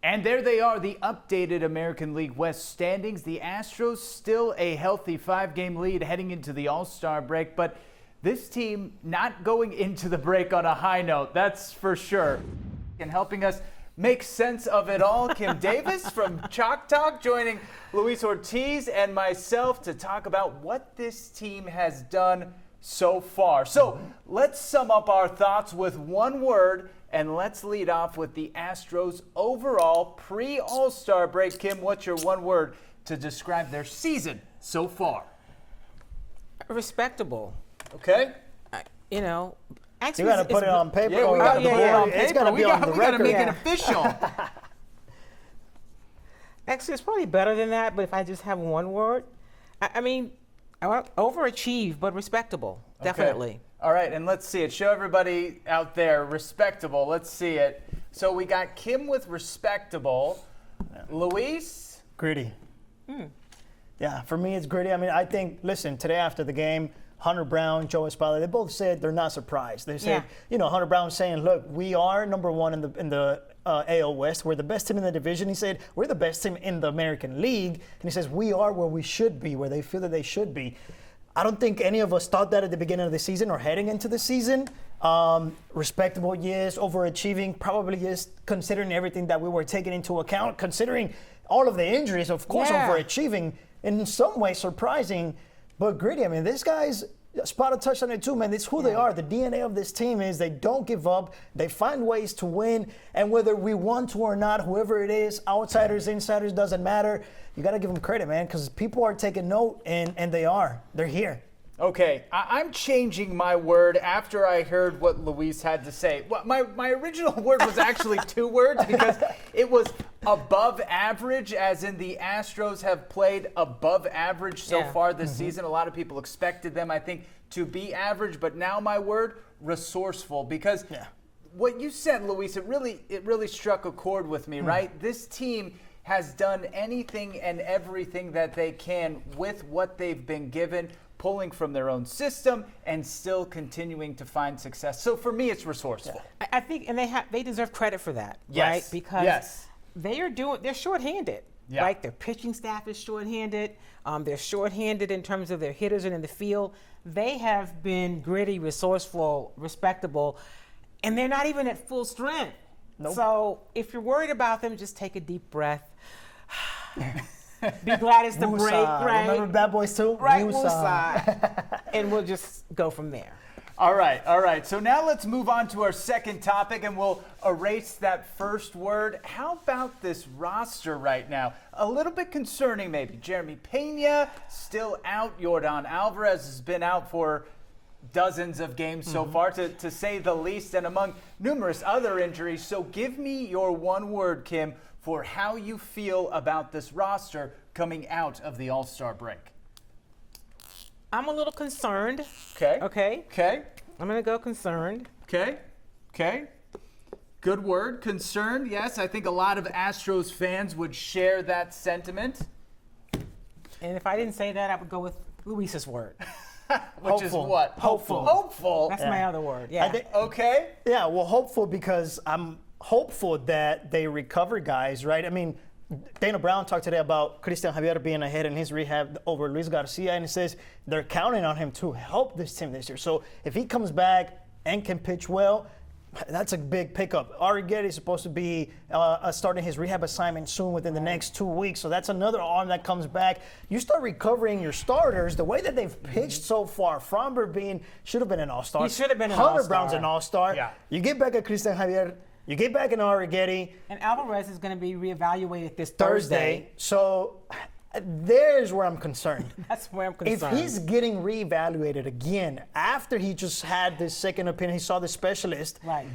And there they are, the updated American League West standings. The Astros still a healthy 5-game lead heading into the All-Star break, but this team not going into the break on a high note, that's for sure. And helping us make sense of it all, Kim Davis from Chalk Talk, joining Luis Ortiz and myself to talk about what this team has done so far. So let's sum up our thoughts with one word, and let's lead off with the Astros' overall pre-All-Star break. Kim, what's your one word to describe their season so far? Respectable. Okay. You know, actually, you got to put it on paper. Yeah, we got to put it on It's paper. got to be on the We got to record. make it official. Actually, it's probably better than that, but if I just have one word, I mean, overachieve, but respectable, definitely. Okay. All right, and let's see it. Show everybody out there, respectable. Let's see it. So we got Kim with respectable. Luis? Gritty. Yeah, for me, it's gritty. I mean, I think, listen, today after the game, Hunter Brown, Joe Espada, they both said they're not surprised. They said, you know, Hunter Brown saying, look, we are number one in the AL West. We're the best team in the division. He said, we're the best team in the American League. And he says, we are where we should be, where they feel that they should be. I don't think any of us thought that at the beginning of the season or heading into the season. Respectable, yes. Overachieving, probably yes, considering everything that we were taking into account, considering all of the injuries, of course, overachieving. In some way, surprising, but gritty. I mean, this guy's Spada touched on it too, man. It's who they are. The DNA of this team is they don't give up. They find ways to win. And whether we want to or not, whoever it is, outsiders, insiders, doesn't matter. You got to give them credit, man, because people are taking note, and they are. They're here. Okay, I'm changing my word after I heard what Luis had to say. Well, my original word was actually two words because it was above average, as in the Astros have played above average so far this season. A lot of people expected them, I think, to be average, but now my word, resourceful, because what you said, Luis, it really struck a chord with me, right? This team has done anything and everything that they can with what they've been given, pulling from their own system and still continuing to find success. So for me, it's resourceful. I think, and they deserve credit for that, Yes. right? Because they're shorthanded. Yeah. Right? Their pitching staff is shorthanded. They're shorthanded in terms of their hitters and in the field. They have been gritty, resourceful, respectable, and they're not even at full strength. Nope. So if you're worried about them, just take a deep breath. Be glad it's the break, right? Remember Bad Boys 2? Right, woosah. And we'll just go from there. All right. So now let's move on to our second topic, and we'll erase that first word. How about this roster right now? A little bit concerning, maybe. Jeremy Pena still out. Yordan Alvarez has been out for dozens of games so far, to say the least, and among numerous other injuries. So give me your one word, Kim, for how you feel about this roster coming out of the All-Star break. I'm a little concerned. Okay. I'm going to go concerned. Okay. Good word, concerned. Yes, I think a lot of Astros fans would share that sentiment. And if I didn't say that, I would go with Luis's word. Which is what? Hopeful. That's my other word. I think, Okay. Yeah, well, hopeful because I'm hopeful that they recover guys, right? I mean, Dana Brown talked today about Cristian Javier being ahead in his rehab over Luis Garcia, and he says they're counting on him to help this team this year. So if he comes back and can pitch well, that's a big pickup. Arrighetti is supposed to be starting his rehab assignment soon within the next 2 weeks. So that's another arm that comes back. You start recovering your starters the way that they've pitched so far. Fromber should have been an all-star. He should have been an Hunter all-star. Brown's an all-star. Yeah. You get back at Cristian Javier. You get back in Arrighetti. And Alvarez is going to be reevaluated this Thursday. So there's where I'm concerned. That's where I'm concerned. If he's getting reevaluated again after he just had this second opinion, he saw the specialist. Right.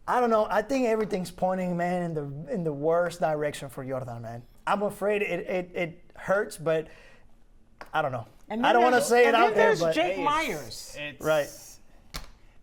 I don't know. I think everything's pointing, man, in the worst direction for Yordan, man. I'm afraid it hurts, but I don't know. I don't want to say it out there, but Jake Myers. right.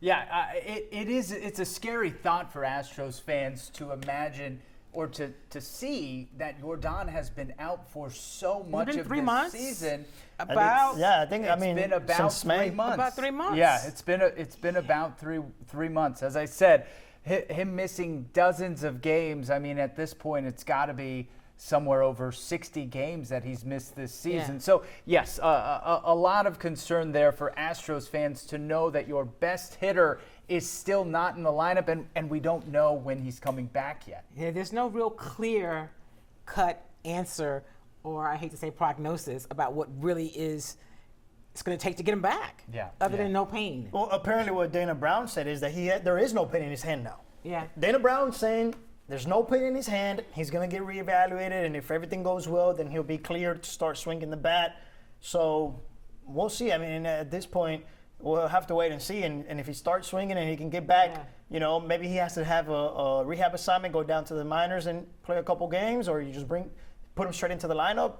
Yeah, it's a scary thought for Astros fans to imagine or to see that Yordan has been out for so much of this season. I think It's been about since 3 May. months. About 3 months. Yeah, it's been about three months. As I said, him missing dozens of games. I mean, at this point, it's got to be somewhere over 60 games that he's missed this season. Yeah. So, yes, a lot of concern there for Astros fans to know that your best hitter is still not in the lineup, and we don't know when he's coming back yet. Yeah, there's no real clear-cut answer, or I hate to say prognosis, about what really it's going to take to get him back. Yeah. Other than no pain. Well, apparently what Dana Brown said is that there is no pain in his hand now. Yeah. Dana Brown's saying there's no pain in his hand. He's going to get reevaluated, and if everything goes well, then he'll be cleared to start swinging the bat. So we'll see. I mean, at this point, we'll have to wait and see. And if he starts swinging and he can get back, maybe he has to have a rehab assignment, go down to the minors and play a couple games, or you just put him straight into the lineup.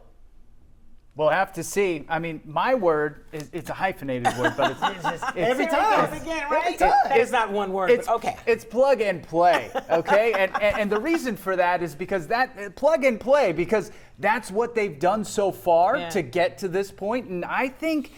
We'll have to see. I mean, my word it's a hyphenated word, but it's every time. Again, right? Every time. It's not one word, It's but okay. It's plug and play, okay? and the reason for that is because that plug and play, because that's what they've done so far to get to this point. And I think,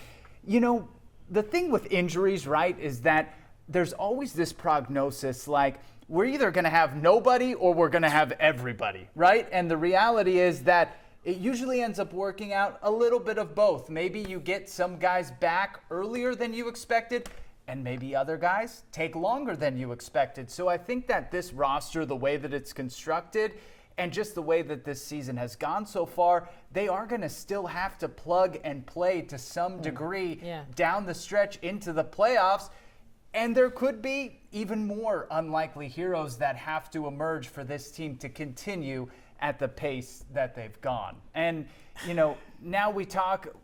the thing with injuries, right, is that there's always this prognosis like we're either going to have nobody or we're going to have everybody, right? And the reality is that it usually ends up working out a little bit of both. Maybe you get some guys back earlier than you expected, and maybe other guys take longer than you expected. So I think that this roster, the way that it's constructed, and just the way that this season has gone so far, they are going to still have to plug and play to some degree down the stretch into the playoffs. And there could be even more unlikely heroes that have to emerge for this team to continue at the pace that they've gone. And, now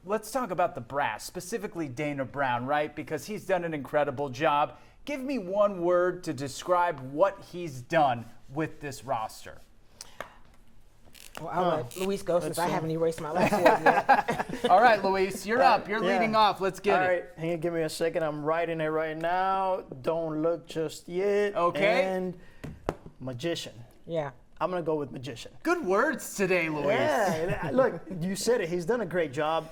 let's talk about the brass, specifically Dana Brown, right? Because he's done an incredible job. Give me one word to describe what he's done with this roster. Well, I'll let Luis go since I haven't erased my last word yet. All right, Luis, you're up. You're leading off. Let's get it. All right, hang on, give me a second. I'm writing it right now. Don't look just yet. Okay. And magician. Yeah. I'm going to go with magician. Good words today, Luis. Yeah, look, you said it. He's done a great job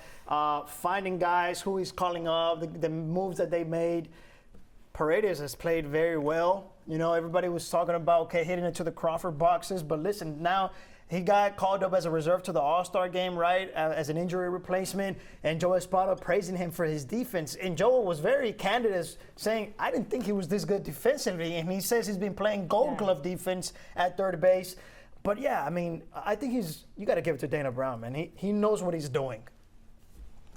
finding guys, who he's calling up, the moves that they made. Paredes has played very well. Everybody was talking about, hitting into the Crawford boxes. But listen, now he got called up as a reserve to the All-Star game, right, as an injury replacement. And Joe Espada praising him for his defense. And Joe was very candid as saying, I didn't think he was this good defensively. And he says he's been playing gold glove defense at third base. But, yeah, I mean, I think you got to give it to Dana Brown, man. He knows what he's doing.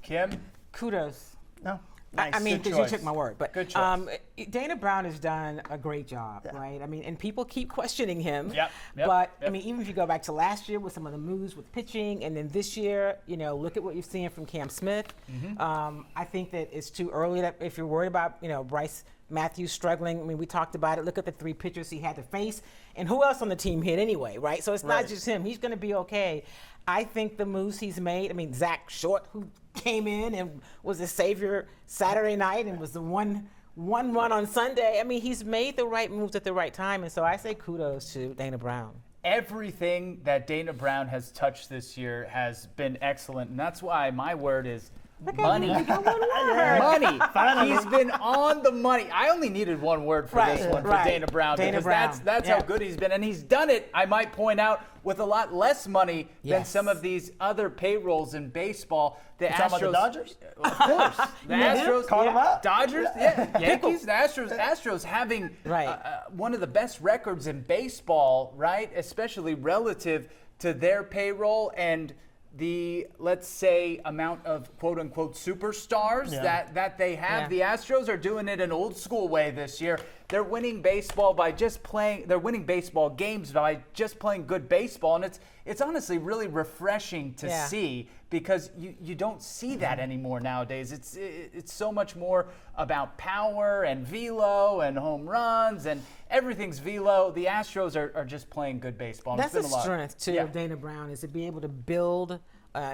Kim? Kudos. No? I Nice. mean, Good because you choice. took my word. But Good choice. Dana Brown has done a great job, right? I mean, and people keep questioning him. Yep. But, I mean, even if you go back to last year with some of the moves with pitching, and then this year, look at what you're seeing from Cam Smith. I think that it's too early that if you're worried about, Bryce Matthews struggling. I mean, we talked about it. Look at the 3 pitchers he had to face. And who else on the team hit anyway, right? So it's not just him. He's going to be okay. I think the moves he's made, I mean, Zach Short, who came in and was a savior Saturday night and was the one run on Sunday. I mean, he's made the right moves at the right time. And so I say kudos to Dana Brown. Everything that Dana Brown has touched this year has been excellent. And that's why my word is money. Money. He's been on the money. I only needed one word for this one for Dana Brown, because that's how good he's been. And he's done it, I might point out, with a lot less money than some of these other payrolls in baseball. The Astros, talking about the Dodgers? Of course. The Astros. Call them out. Dodgers, Yankees, the Astros having one of the best records in baseball, right? Especially relative to their payroll and the, let's say, amount of quote-unquote superstars that they have. The Astros are doing it an old-school way this year. They're winning baseball by just playing. They're winning baseball games by just playing good baseball, and it's honestly really refreshing to see, because you don't see that anymore nowadays. It's so much more about power and velo and home runs, and everything's velo. The Astros are just playing good baseball. That's the strength too of Dana Brown, is to be able to build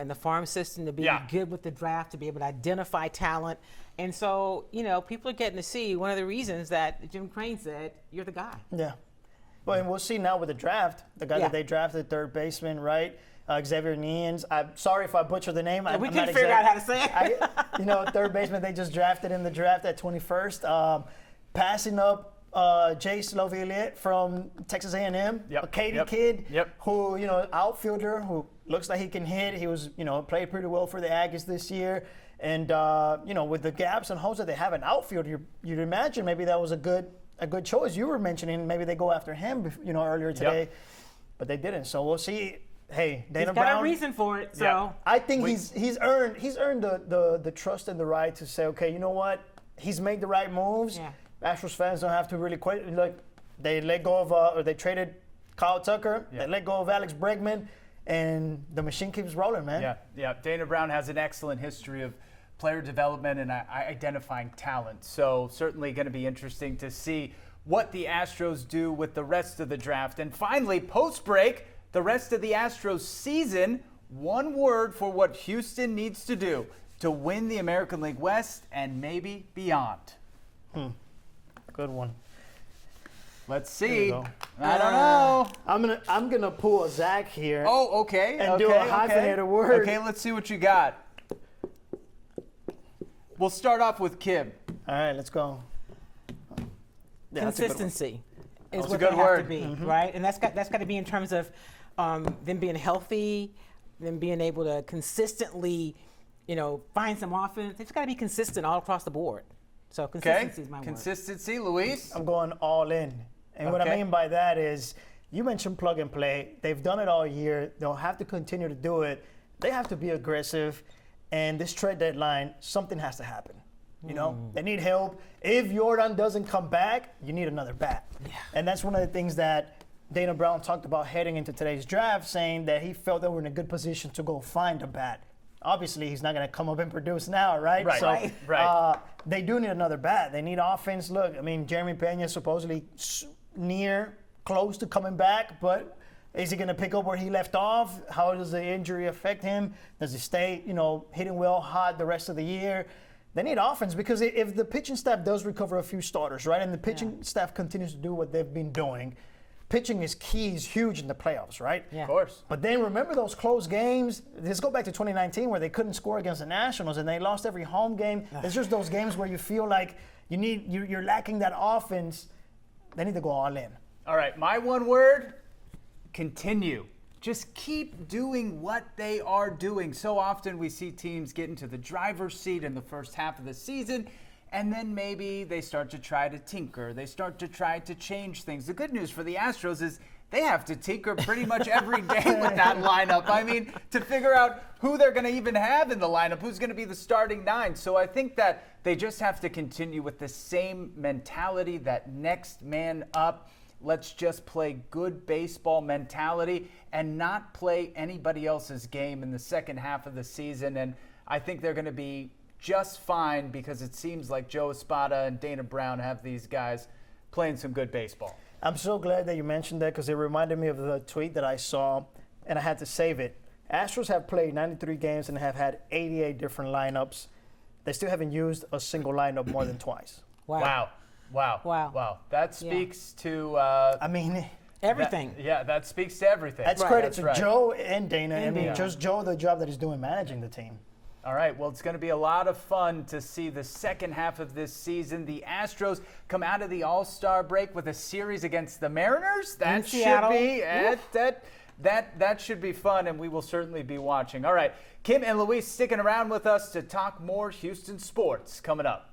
in the farm system, to be good with the draft, to be able to identify talent. And so, people are getting to see one of the reasons that Jim Crane said, you're the guy. Yeah. Well, and we'll see now with the draft, the guy that they drafted, third baseman, right? Xavier Nians. I'm sorry if I butcher the name. We couldn't figure out how to say it. Third baseman they just drafted in the draft at 21st. Passing up Jace Lovelier from Texas A&M, Yep, a Katy yep, kid, yep. who, outfielder who looks like he can hit. He was, played pretty well for the Aggies this year. And, with the gaps and holes that they have in outfield, you'd imagine maybe that was a good choice. You were mentioning maybe they go after him, earlier today, but they didn't. So we'll see. Hey, Dana Brown. He's got a reason for it, so. Yeah. I think he's earned the trust and the right to say, okay, you know what? He's made the right moves. Yeah. Astros fans don't have to really quit. Like, they let go of, or they traded Kyle Tucker. Yeah. They let go of Alex Bregman, and the machine keeps rolling, man. Yeah. Dana Brown has an excellent history of player development and identifying talent. So certainly going to be interesting to see what the Astros do with the rest of the draft. And finally, post-break, the rest of the Astros season, one word for what Houston needs to do to win the American League West and maybe beyond. Good one. Let's see. go. I don't know. I'm gonna pull a Zach here. Oh, okay. And do a hyphenated word. Okay, let's see what you got. We'll start off with Kim. All right, let's go. Yeah, that's a good one. Consistency is That's a what good they word. have to be, right? And that's got to be in terms of them being healthy, them being able to consistently, find some offense. They've got to be consistent all across the board. So consistency is my word. Consistency, Luis. I'm going all in. And what I Okay. mean by that is, you mentioned plug and play. They've done it all year. They'll have to continue to do it. They have to be aggressive. And this trade deadline, something has to happen. They need help. If Jordan doesn't come back, you need another bat. Yeah. And that's one of the things that Dana Brown talked about heading into today's draft, saying that he felt that we're in a good position to go find a bat. Obviously, he's not going to come up and produce now, right? Right, So, right. they do need another bat. They need offense. Look, I mean, Jeremy Pena is supposedly close to coming back, but is he going to pick up where he left off? How does the injury affect him? Does he stay, hitting well hot the rest of the year? They need offense, because if the pitching staff does recover a few starters, right, and the pitching staff continues to do what they've been doing, pitching is key, is huge in the playoffs, right? Yeah. Of course. But then remember those close games? Let's go back to 2019 where they couldn't score against the Nationals and they lost every home game. It's just those games where you feel like you're lacking that offense. They need to go all in. All right, my one word, continue. Just keep doing what they are doing. So often we see teams get into the driver's seat in the first half of the season, and then maybe they start to try to tinker. They start to try to change things. The good news for the Astros is they have to tinker pretty much every day with that lineup. I mean, to figure out who they're going to even have in the lineup, who's going to be the starting nine. So I think that they just have to continue with the same mentality, that next man up. Let's just play good baseball mentality and not play anybody else's game in the second half of the season. And I think they're going to be just fine, because it seems like Joe Espada and Dana Brown have these guys playing some good baseball. I'm so glad that you mentioned that, because it reminded me of the tweet that I saw, and I had to save it. Astros have played 93 games and have had 88 different lineups. They still haven't used a single lineup more than twice. Wow. That speaks to everything. That speaks to everything. That's credit to Joe and Dana. I mean, Dana. just Joe, the job that he's doing managing the team. All right, well, it's going to be a lot of fun to see the second half of this season. The Astros come out of the All-Star break with a series against the Mariners. That should Seattle. be that should be fun, and we will certainly be watching. All right, Kim and Luis sticking around with us to talk more Houston sports coming up.